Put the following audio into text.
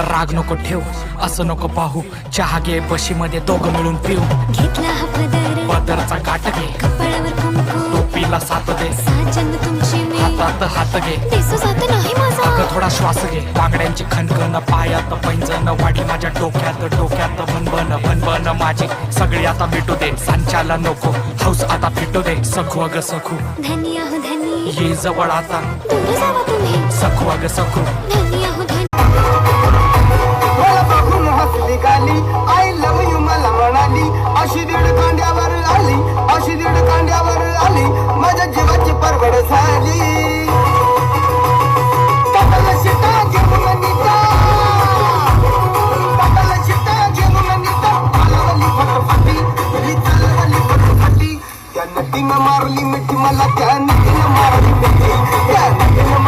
राग नको ठेव, असं नको पाहू, चहा घे बशीमध्ये दोघं मिळून पिऊ. घेतला हा पदर, पदरचा गाठ घे, कपाळावर कुंकू, टोपीला साथ दे, साजन तुमची मी, हातात हात घे, दिसू जात नाही माझा. अगं थोडा श्वास घे, बांगड्यांची खणखण, पायात पैंजण, वाडी माझ्या डोक्यात डोक्यात भनभन भनभन माझी सगळी आता मिटू दे. सांच्याला नको हौस आता फिटू दे. सखू अगं सखू धनी आहो धनी, ये जवळ आता, दूर जावा तुम्ही. सखू अगं सखू धनी आहो धनी, मला बघून हसली गाली, आय लव्ह यू मला म्हणाली. अशी दीड कांड्यावर आली, अशी दीड कांड्यावर आली, माझ्या जीवाची परवड झाली. कपाला शिटा घेऊन नीता, कपाला शिटा घेऊन नीता, चालवली फटफटी, ही चालवली फटफटी. त्या नदीनं मारली मिठी मला, त्या नदीनं मारली मिठी, त्या नदीनं